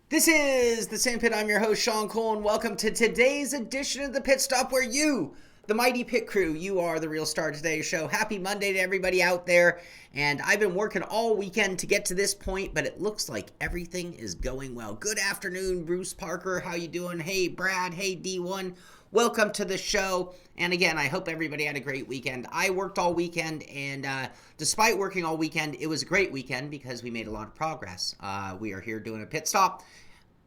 This is the Simpit. I'm your host, Shaun Cole, and welcome to today's edition of the Pit Stop, where you, the mighty pit crew, you are the real star of today's show. Happy Monday to everybody out there, and I've been working all weekend to get to this point, but it looks like everything is going well. Good afternoon, Bruce Parker. How you doing? Hey, Brad. Hey, D1. Welcome to the show. And again, I hope everybody had a great weekend. I worked all weekend, and despite working all weekend, it was a great weekend because we made a lot of progress. We are here doing a pit stop,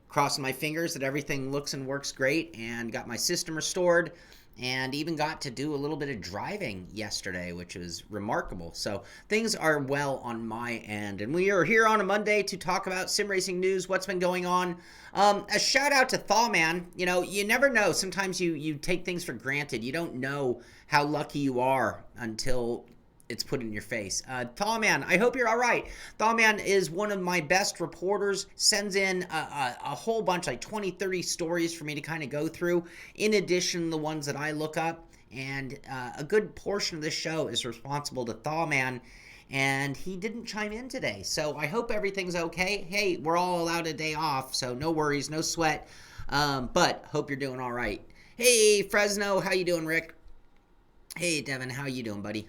crossing my fingers that everything looks and works great, and got my system restored, and even got to do a little bit of driving yesterday, which was remarkable. So things are well on my end, and we are here on a Monday to talk about sim racing news, what's been going on. A shout out to Thawman. You know, you never know. Sometimes you take things for granted. You don't know how lucky you are until it's put in your face. Thawman, I hope you're all right. Thawman is one of my best reporters, sends in a whole bunch, like 20, 30 stories for me to kind of go through, in addition to the ones that I look up. And a good portion of this show is responsible to Thawman, and he didn't chime in today. So I hope everything's okay. Hey, we're all allowed a day off, so no worries, no sweat. But hope you're doing all right. Hey, Fresno, how you doing, Rick? Hey, Devin, how you doing, buddy?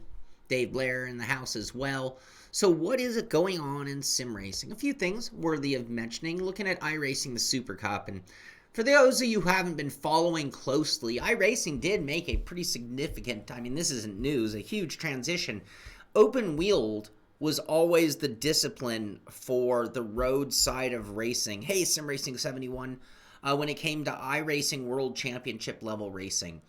Dave Blair in the house as well. So what is it going on in sim racing? A few things worthy of mentioning. Looking at iRacing the Supercup, and for those of you who haven't been following closely, iRacing did make a pretty significant, I mean, this isn't news, a huge transition. Open-wheeled was always the discipline for the road side of racing. Hey, Simracing 71, when it came to iRacing World Championship level racing.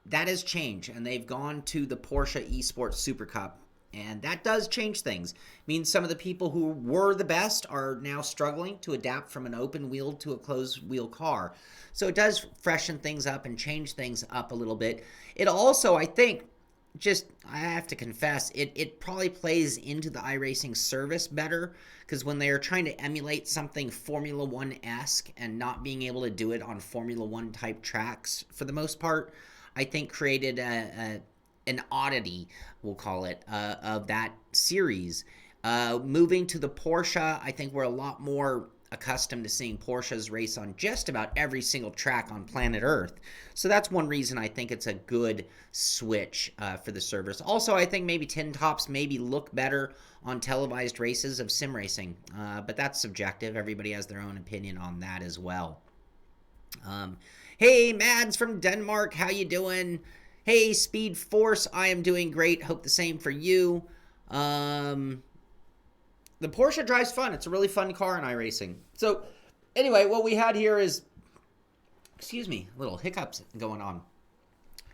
That has changed, and they've gone to the Porsche Esports Supercup, and that does change things. It means some of the people who were the best are now struggling to adapt from an open-wheel to a closed-wheel car. So it does freshen things up and change things up a little bit. It also, I think, I have to confess, it probably plays into the iRacing service better, because when they are trying to emulate something Formula One-esque and not being able to do it on Formula One type tracks for the most part, I think created an oddity, we'll call it, of that series. Moving to the Porsche, I think we're a lot more accustomed to seeing Porsches race on just about every single track on planet Earth. So that's one reason I think it's a good switch for the service. Also, I think maybe tin tops maybe look better on televised races of sim racing, but that's subjective. Everybody has their own opinion on that as well. Hey, Mads from Denmark, how you doing? Hey, Speed Force, I am doing great. Hope the same for you. The Porsche drives fun. It's a really fun car in iRacing. So, anyway, what we had here is, little hiccups going on.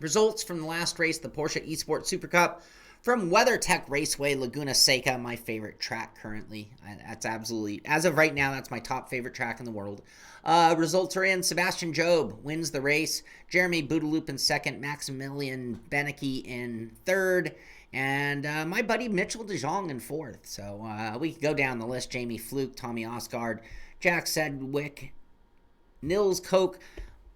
Results from the last race, the Porsche Esports Supercup, from WeatherTech Raceway, Laguna Seca, my favorite track currently. That's absolutely, as of right now, that's my top favorite track in the world. Results are in. Sebastian Job wins the race. Jeremy Boudaloop in second. Maximilian Benecke in third. And my buddy Mitchell de Jong in fourth. So we could go down the list. Jamie Fluke, Tommy Osgard, Jack Sedgwick, Nils Koch.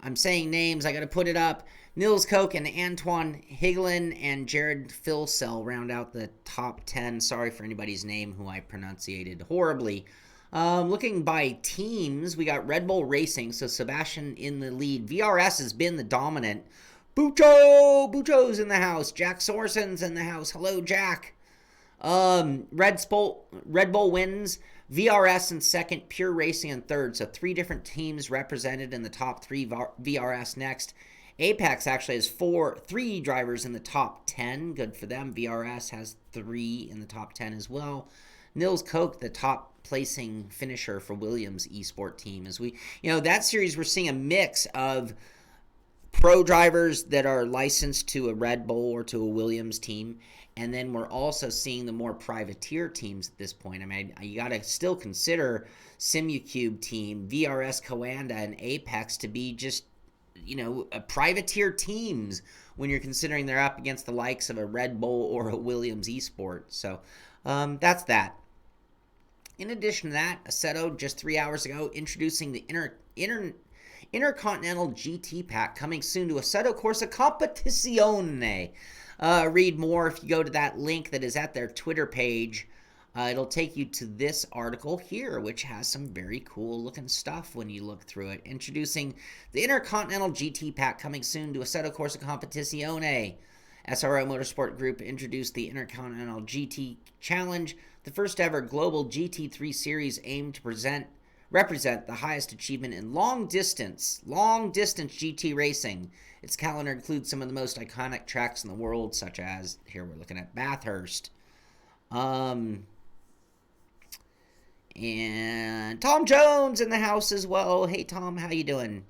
I'm saying names. I got to put it up. Nils Koch and Antoine Higlin and Jared Filsell round out the top 10. Sorry for anybody's name who I pronunciated horribly. Looking by teams, we got Red Bull Racing, so Sebastian in the lead. VRS has been the dominant. Bucho's in the house. Jack Sorson's in the house. Hello, Jack. Red Bull wins. VRS in second. Pure Racing in third. So 3 different teams represented in the top 3. VRS next. Apex actually has 3 drivers in the top 10. Good for them. VRS has 3 in the top 10 as well. Nils Koch, the top placing finisher for Williams Esport team. As we, that series, we're seeing a mix of pro drivers that are licensed to a Red Bull or to a Williams team, and then we're also seeing the more privateer teams at this point. I mean, you got to still consider Simucube team, VRS Coanda, and Apex to be just, a privateer teams when you're considering they're up against the likes of a Red Bull or a Williams Esport. So that's that. In addition to that, Assetto just 3 hours ago introducing the Intercontinental GT Pack, coming soon to Assetto Corsa Competizione. Read more if you go to that link that is at their Twitter page. It'll take you to this article here, which has some very cool looking stuff when you look through it. Introducing the Intercontinental GT Pack, coming soon to Assetto Corsa Competizione. SRO Motorsport Group introduced the Intercontinental GT Challenge, the first ever global GT3 series aimed to represent the highest achievement in long distance GT racing. Its calendar includes some of the most iconic tracks in the world, such as, here we're looking at Bathurst. And Tom Jones in the house as well. Hey Tom, how you doing?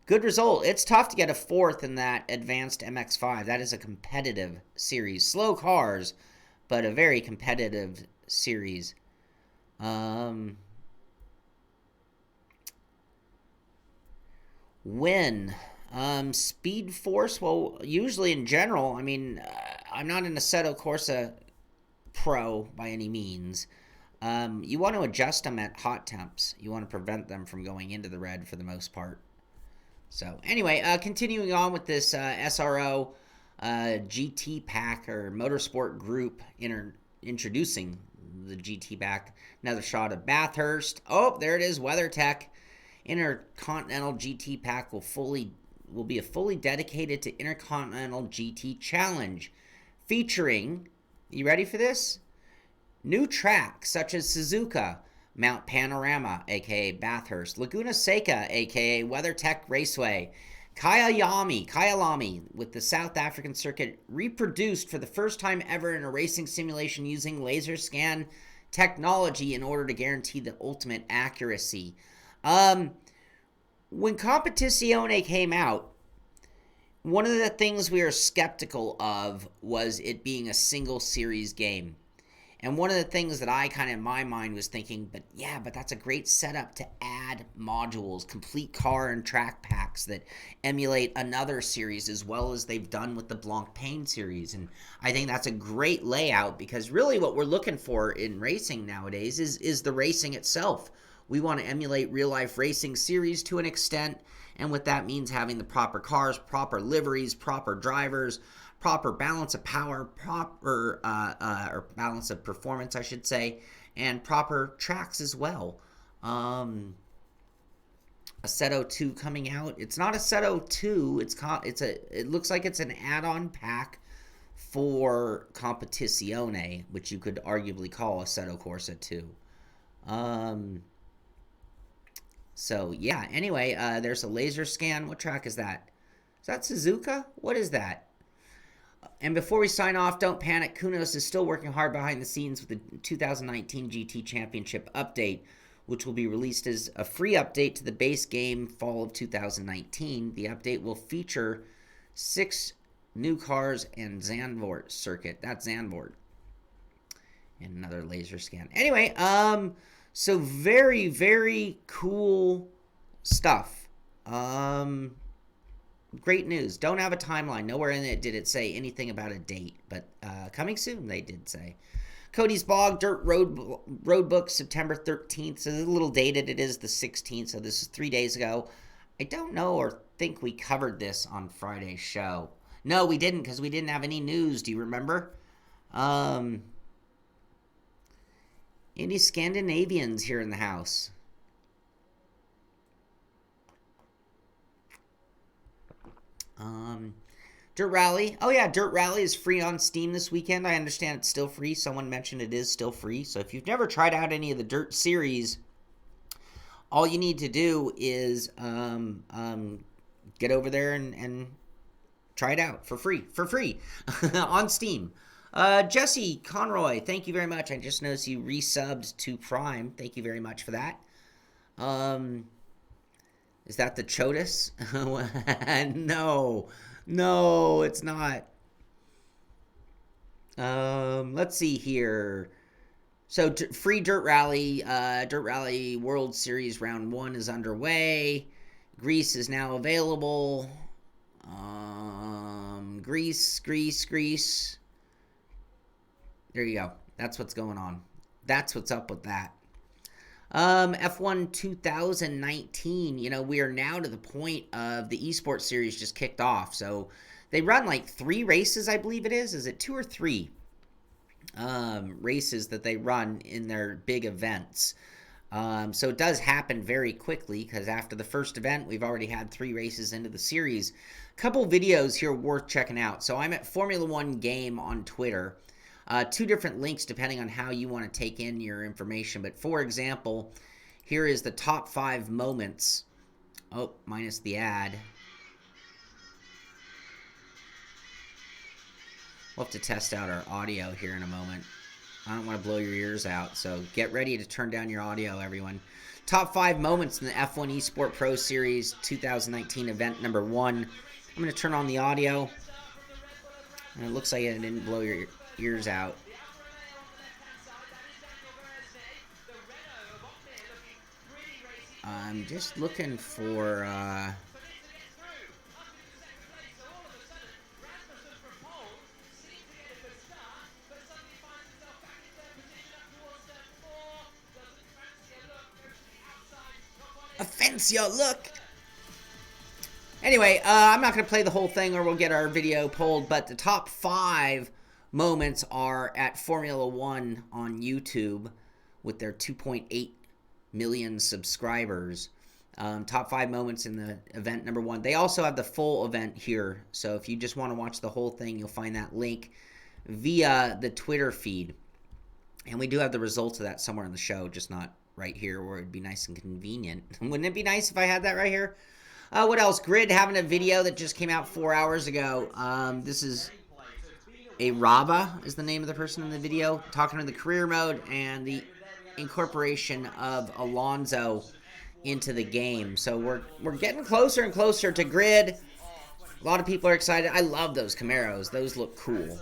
Good result. It's tough to get a 4th in that advanced MX-5. That is a competitive series. Slow cars, but a very competitive series. When? Speed Force? Well, usually in general, I mean, I'm not an Assetto Corsa pro by any means. You want to adjust them at hot temps. You want to prevent them from going into the red for the most part. So anyway, continuing on with this SRO GT pack, or Motorsport Group introducing the GT pack. Another shot of Bathurst. Oh, there it is, WeatherTech. Intercontinental GT pack will be fully dedicated to Intercontinental GT Challenge, featuring, you ready for this? New tracks such as Suzuka, Mount Panorama, aka Bathurst, Laguna Seca, aka WeatherTech Raceway, Kyalami, with the South African circuit reproduced for the first time ever in a racing simulation using laser scan technology in order to guarantee the ultimate accuracy. When Competizione came out, one of the things we were skeptical of was it being a single series game. And one of the things that I kind of in my mind was thinking, but that's a great setup to add modules, complete car and track packs that emulate another series as well as they've done with the Blancpain series. And I think that's a great layout, because really what we're looking for in racing nowadays is the racing itself. We want to emulate real life racing series to an extent, and what that means having the proper cars, proper liveries, proper drivers, proper balance of power, proper or balance of performance, I should say, and proper tracks as well. Assetto 2 coming out. It's not Assetto 2. It looks like it's an add-on pack for Competizione, which you could arguably call Assetto Corsa 2. So yeah. Anyway, there's a laser scan. What track is that? Is that Suzuka? What is that? And before we sign off, don't panic. Kunos is still working hard behind the scenes with the 2019 GT Championship update, which will be released as a free update to the base game fall of 2019. The update will feature 6 new cars and Zandvoort circuit. That's Zandvoort. And another laser scan. Anyway, so very, very cool stuff. Great news. Don't have a timeline. Nowhere in it did it say anything about a date, but coming soon, they did say. Cody's Bog Dirt Roadbook, September 13th. So it's a little dated. It is the 16th, so this is 3 days ago. I don't know or think we covered this on Friday's show. No, we didn't, because we didn't have any news. Do you remember? Any Scandinavians here in the house? Dirt Rally. Oh yeah, Dirt Rally is free on Steam this weekend. I understand it's still free. Someone mentioned it is still free. So if you've never tried out any of the Dirt series, all you need to do is get over there and try it out for free on Steam. Jesse Conroy, thank you very much. I just noticed you resubbed to Prime. Thank you very much for that. Is that the Chotis? No, it's not. Let's see here. So free Dirt Rally World Series Round 1 is underway. Greece is now available. Greece. There you go. That's what's going on. That's what's up with that. F1 2019, we are now to the point of the Esports series just kicked off. So they run like 3 races, I believe it is. Is it 2 or 3? races that they run in their big events. So it does happen very quickly because after the first event, we've already had 3 races into the series. A couple videos here worth checking out. So I'm at Formula One Game on Twitter. 2 different links depending on how you want to take in your information. But for example, here is the top 5 moments. Oh, minus the ad. We'll have to test out our audio here in a moment. I don't want to blow your ears out, so get ready to turn down your audio, everyone. Top 5 moments in the F1 Esport Pro Series 2019 event number 1. I'm going to turn on the audio. And it looks like it didn't blow your ears out. I'm just looking for... Offense your look. Anyway, I'm not going to play the whole thing or we'll get our video pulled, but the top 5 moments are at Formula One on YouTube with their 2.8 million subscribers. Top 5 moments in the event number 1. They also have the full event here, so if you just want to watch the whole thing, you'll find that link via the Twitter feed. And we do have the results of that somewhere in the show, just not right here where it'd be nice and convenient. Wouldn't it be nice if I had that right here? What else? Grid having a video that just came out 4 hours ago. This is a Rava is the name of the person in the video, talking to the career mode and the incorporation of Alonso into the game. So we're getting closer and closer to Grid. A lot of people are excited. I love those Camaros. Those look cool.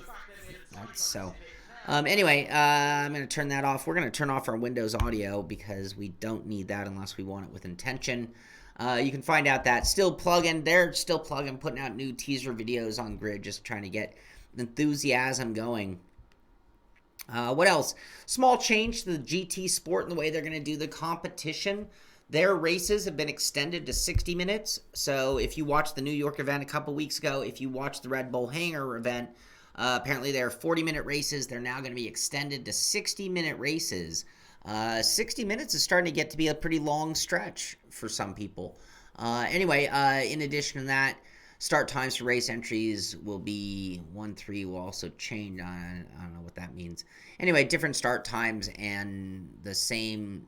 Anyway, I'm going to turn that off. We're going to turn off our Windows audio because we don't need that unless we want it with intention. You can find out that still plugging. They're still plugging, putting out new teaser videos on Grid, just trying to get enthusiasm going. What else? Small change to the GT Sport and the way they're going to do the competition. Their races have been extended to 60 minutes. So if you watched the New York event a couple weeks ago, if you watched the Red Bull Hangar event, apparently they're 40-minute races. They're now going to be extended to 60-minute races. 60 minutes is starting to get to be a pretty long stretch for some people. Anyway, in addition to that, start times for race entries will be 1-3 will also change. I don't know what that means. Anyway, different start times and the same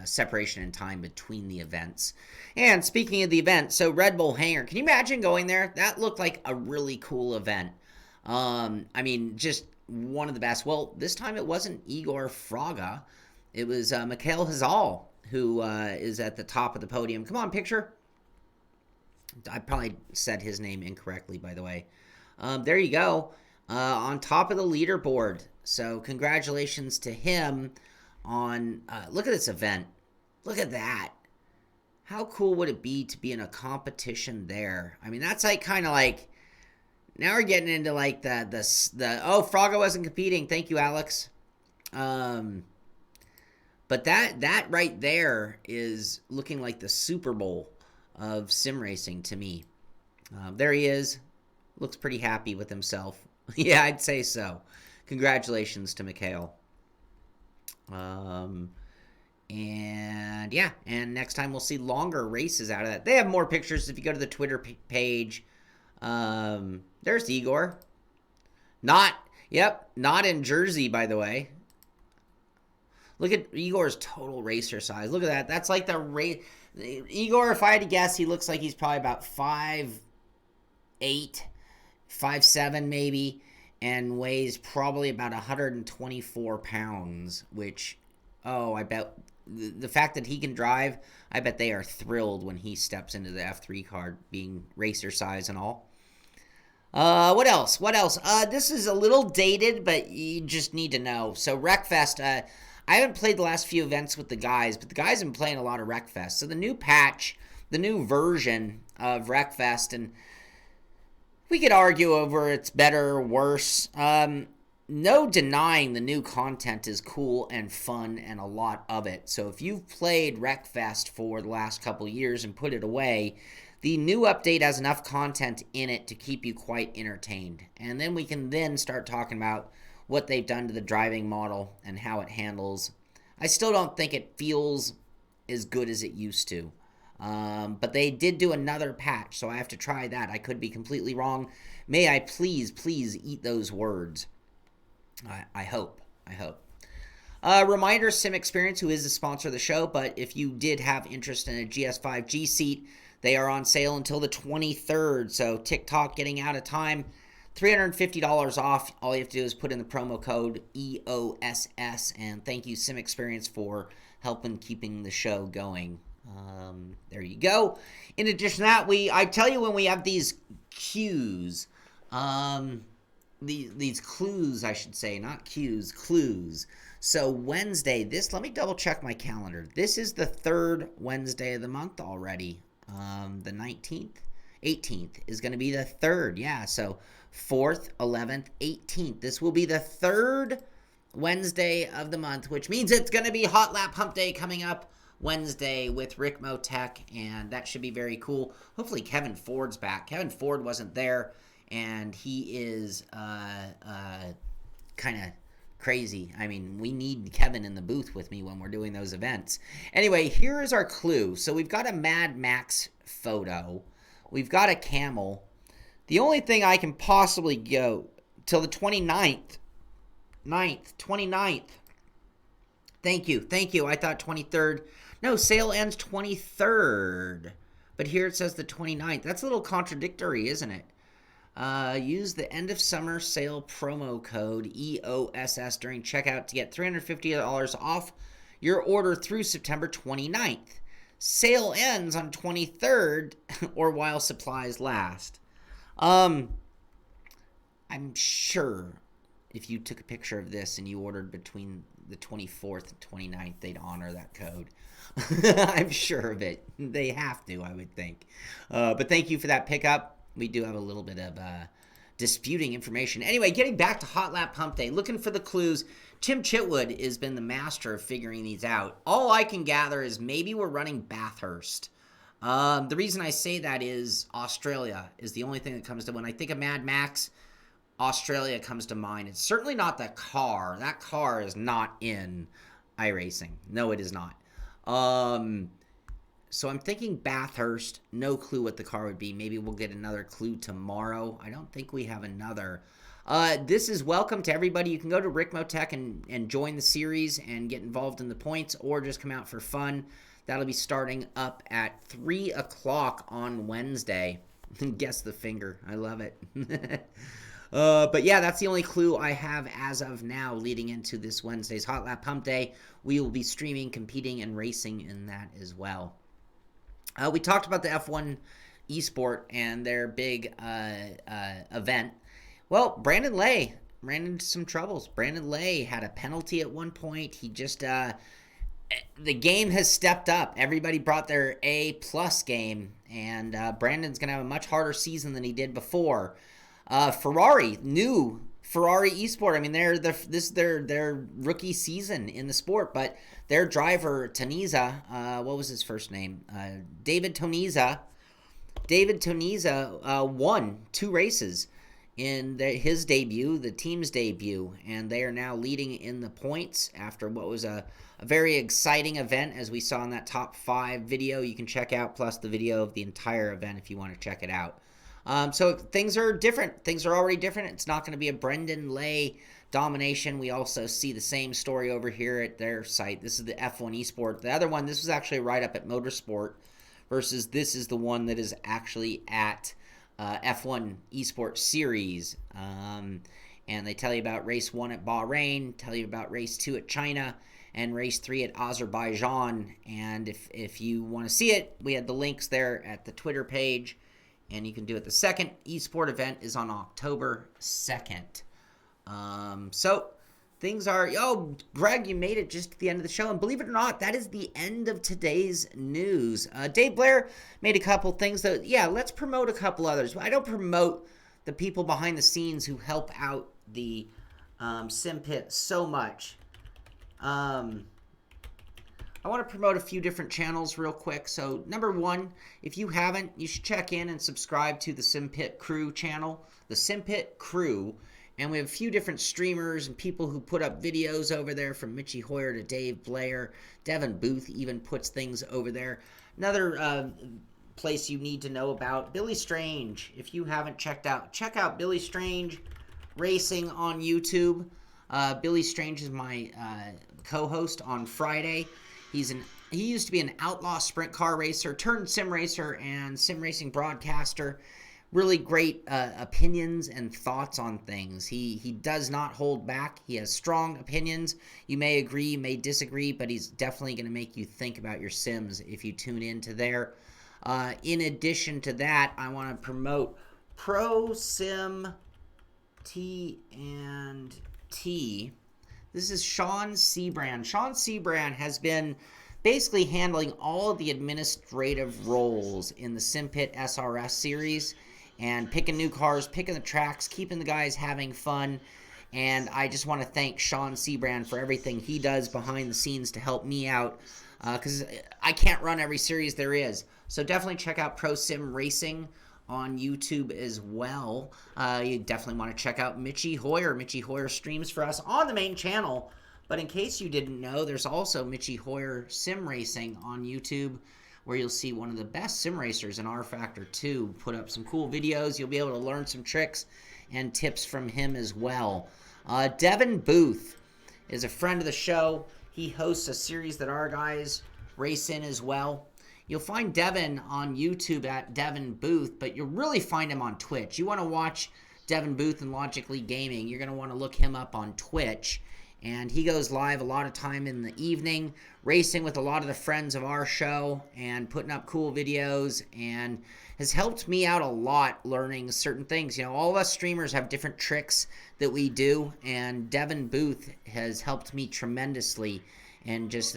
separation in time between the events. And speaking of the event, so Red Bull Hangar, can you imagine going there? That looked like a really cool event. I mean, just one of the best. Well, this time it wasn't Igor Fraga. It was Mikhail Hazal, who is at the top of the podium. Come on, picture. I probably said his name incorrectly, by the way. There you go. On top of the leaderboard. So congratulations to him on... look at this event. Look at that. How cool would it be to be in a competition there? I mean, that's like kind of like... Now we're getting into like the oh, Fraga wasn't competing. Thank you, Alex. But that right there is looking like the Super Bowl of sim racing to me. There he is. Looks pretty happy with himself. Yeah, I'd say so. Congratulations to Mikhail. And yeah, and next time we'll see longer races out of that. They have more pictures if you go to the Twitter page. There's Igor. Not in Jersey, by the way. Look at Igor's total racer size. Look at that. That's like the race. Igor, if I had to guess, he looks like he's probably about 5'8", 5'7", maybe, and weighs probably about 124 pounds, which, oh, I bet the fact that he can drive, I bet they are thrilled when he steps into the F3 car, being racer size and all. What else? This is a little dated, but you just need to know. So Wreckfest, I haven't played the last few events with the guys, but the guys have been playing a lot of Wreckfest. So the new patch, the new version of Wreckfest, and we could argue over it's better or worse. No denying the new content is cool and fun and a lot of it. So if you've played Wreckfest for the last couple years and put it away, the new update has enough content in it to keep you quite entertained. And then we can then start talking about what they've done to the driving model and how it handles. I still don't think it feels as good as it used to. But they did do another patch, so I have to try that. I could be completely wrong. May I please eat those words. I hope. Reminder, Simracing, who is the sponsor of the show, but if you did have interest in a GS5 G seat, they are on sale until the 23rd, so TikTok getting out of time. $350 off. All you have to do is put in the promo code EOSS, and thank you, Simracing, for helping keeping the show going. There you go. In addition to that, I tell you when we have these cues, these clues, I should say, not cues, clues. So Wednesday, let me double check my calendar. This is the third Wednesday of the month already. The 19th, 18th is going to be the third. Yeah, so 4th, 11th, 18th. This will be the third Wednesday of the month, which means it's going to be Hot Lap Hump Day coming up Wednesday with Ricmotech, and that should be very cool. Hopefully Kevin Ford's back. Kevin Ford wasn't there, and he is kind of crazy. I mean, we need Kevin in the booth with me when we're doing those events. Anyway, here is our clue. So we've got a Mad Max photo. We've got a camel. The only thing I can possibly go till the 29th. 29th. Thank you. I thought 23rd. No, sale ends 23rd. But here it says the 29th. That's a little contradictory, isn't it? Use the end of summer sale promo code EOSS during checkout to get $350 off your order through September 29th. Sale ends on 23rd or while supplies last. I'm sure if you took a picture of this and you ordered between the 24th and 29th, they'd honor that code. I'm sure of it. They have to, I would think. But thank you for that pickup. We do have a little bit of disputing information. Anyway, getting back to Hot Lap Pump Day, looking for the clues. Tim Chitwood has been the master of figuring these out. All I can gather is maybe we're running Bathurst. The reason I say that is Australia is the only thing that comes to when I think of Mad Max. Australia comes to mind. It's certainly not the car. That car is not in iRacing. No, it is not. So I'm thinking Bathurst. No clue what the car would be. Maybe we'll get another clue tomorrow. I don't think we have another. This is welcome to everybody. You can go to Ricmotech and join the series and get involved in the points, or just come out for fun. That'll be starting up at 3 o'clock on Wednesday. Guess the finger. I love it. But yeah, that's the only clue I have as of now leading into this Wednesday's Hot Lap Pump Day. We will be streaming, competing, and racing in that as well. We talked about the F1 Esport and their big event. Well, Brandon Lay ran into some troubles. Brandon Lay had a penalty at one point. He just, the game has stepped up. Everybody brought their A+ game, and Brandon's going to have a much harder season than he did before. Ferrari, new Ferrari Esport. I mean, this is their rookie season in the sport, but their driver, Toniza, what was his first name? David Toniza. David Toniza won 2 races in his debut, the team's debut, and they are now leading in the points after what was a very exciting event, as we saw in that top 5 video you can check out, plus the video of the entire event if you want to check it out. So things are different. Things are already different. It's not going to be a Brendan Lay domination. We also see the same story over here at their site. This is the F1 Esport. The other one, this was actually right up at Motorsport, versus this is the one that is actually at F1 Esport Series. And they tell you about race 1 at Bahrain, tell you about race 2 at China, and race 3 at Azerbaijan. And if you want to see it, we had the links there at the Twitter page. And you can do it. The second Esport event is on October 2nd. So things are... Oh, Greg, you made it just to the end of the show. And believe it or not, that is the end of today's news. Dave Blair made a couple things that... Yeah, let's promote a couple others. I don't promote the people behind the scenes who help out the Simpit so much. I want to promote a few different channels real quick. So, number 1, if you haven't, you should check in and subscribe to the Simpit Crew channel. The Simpit Crew. And we have a few different streamers and people who put up videos over there, from Mitchy Hoyer to Dave Blair. Devin Booth even puts things over there. Another place you need to know about, Billy Strange. If you haven't check out Billy Strange Racing on YouTube. Billy Strange is my co-host on Friday. He used to be an outlaw sprint car racer, turned sim racer and sim racing broadcaster. Really great opinions and thoughts on things. He does not hold back. He has strong opinions. You may agree, you may disagree, but he's definitely going to make you think about your sims if you tune into there. In addition to that, I want to promote Pro Sim T&T. This is Shaun Seabrand. Shaun Seabrand has been basically handling all of the administrative roles in the Simpit SRS series and picking new cars, picking the tracks, keeping the guys having fun. And I just want to thank Shaun Seabrand for everything he does behind the scenes to help me out, because I can't run every series there is. So definitely check out Pro Sim Racing on YouTube as well. You definitely want to check out Mitchy Hoyer. Mitchy Hoyer streams for us on the main channel. But in case you didn't know, there's also Mitchy Hoyer Sim Racing on YouTube, where you'll see one of the best sim racers in R Factor 2 put up some cool videos. You'll be able to learn some tricks and tips from him as well. Devin Booth is a friend of the show. He hosts a series that our guys race in as well. You'll find Devin on YouTube at Devin Booth, but you'll really find him on Twitch. You want to watch Devin Booth and Logically Gaming, you're going to want to look him up on Twitch. And he goes live a lot of time in the evening, racing with a lot of the friends of our show and putting up cool videos, and has helped me out a lot learning certain things. You know, all of us streamers have different tricks that we do, and Devin Booth has helped me tremendously and just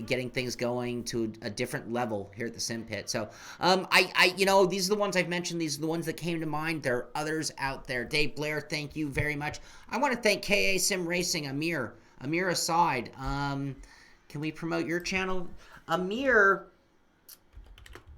getting things going to a different level here at the Sim Pit. So, these are the ones I've mentioned. These are the ones that came to mind. There are others out there. Dave Blair, thank you very much. I want to thank KA Sim Racing, Amir Aside. Can we promote your channel? Amir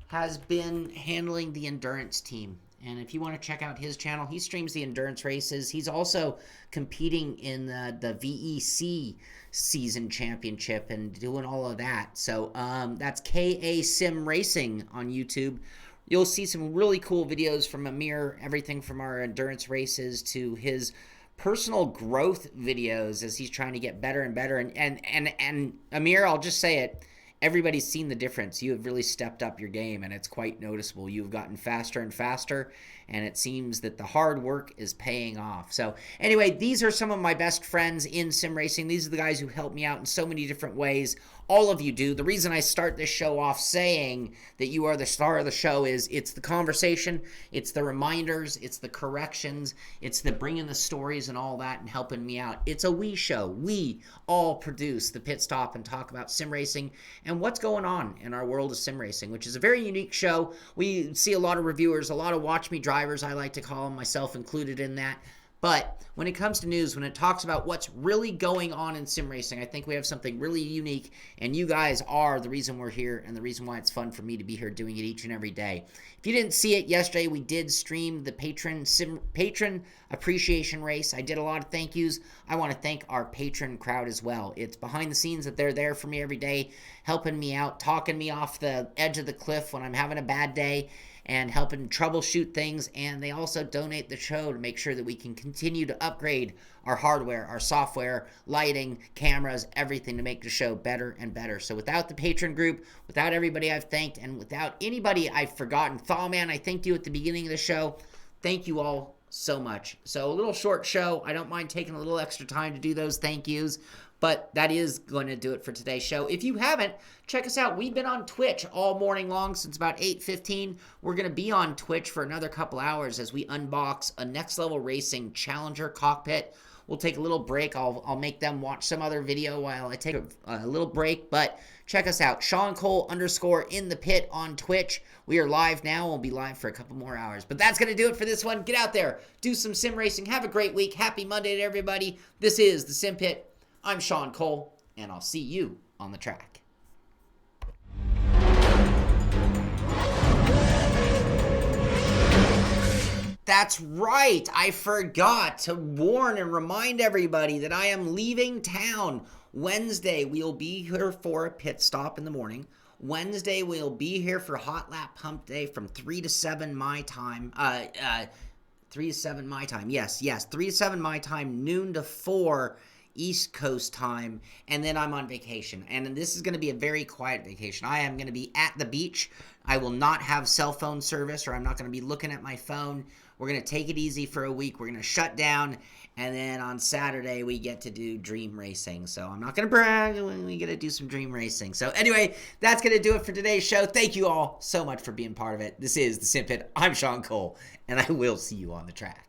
has been handling the endurance team. And if you want to check out his channel, he streams the endurance races. He's also competing in the VEC season championship and doing all of that. So that's KA Sim Racing on YouTube. You'll see some really cool videos from Amir, everything from our endurance races to his personal growth videos as he's trying to get better and better. And Amir, I'll just say it, everybody's seen the difference. You have really stepped up your game, and it's quite noticeable. You've gotten faster and faster, and it seems that the hard work is paying off. So anyway, these are some of my best friends in sim racing. These are the guys who help me out in so many different ways. All of you do. The reason I start this show off saying that you are the star of the show is it's the conversation, it's the reminders, it's the corrections, it's the bringing the stories and all that and helping me out. It's a we show. We all produce the Pit Stop and talk about sim racing and what's going on in our world of sim racing, which is a very unique show. We see a lot of reviewers, a lot of watch me drivers, I like to call them, myself included in that. But when it comes to news, when it talks about what's really going on in sim racing, I think we have something really unique, and you guys are the reason we're here and the reason why it's fun for me to be here doing it each and every day. If you didn't see it yesterday, we did stream the patron appreciation race. I did a lot of thank yous. I want to thank our patron crowd as well. It's behind the scenes that they're there for me every day, helping me out, talking me off the edge of the cliff when I'm having a bad day, and helping troubleshoot things, and they also donate the show to make sure that we can continue to upgrade our hardware, our software, lighting, cameras, everything to make the show better and better. So without the patron group, without everybody I've thanked, and without anybody I've forgotten, Thawman, I thanked you at the beginning of the show. Thank you all so much. So a little short show. I don't mind taking a little extra time to do those thank yous, but that is going to do it for today's show. If you haven't, check us out. We've been on Twitch all morning long since about 8:15. We're going to be on Twitch for another couple hours as we unbox a Next Level Racing Challenger cockpit. We'll take a little break. I'll make them watch some other video while I take a little break. But check us out, Shaun Cole _ in the pit on Twitch. We are live now. We'll be live for a couple more hours. But that's going to do it for this one. Get out there, do some sim racing. Have a great week. Happy Monday to everybody. This is the Sim Pit. I'm Shaun Cole, and I'll see you on the track. That's right. I forgot to warn and remind everybody that I am leaving town. Wednesday, we'll be here for a pit stop in the morning. Wednesday, we'll be here for Hot Lap Pump Day from 3 to 7 my time. 3 to 7 my time. Yes. 3 to 7 my time, noon to 4 East Coast time, and then I'm on vacation. And this is going to be a very quiet vacation. I am going to be at the beach. I will not have cell phone service, or I'm not going to be looking at my phone. We're going to take it easy for a week. We're going to shut down, and then on Saturday we get to do dream racing. So I'm not going to brag when we get to do some dream racing. So anyway, that's going to do it for today's show. Thank you all so much for being part of it. This is the Simpit. I'm Shaun Cole, and I will see you on the track.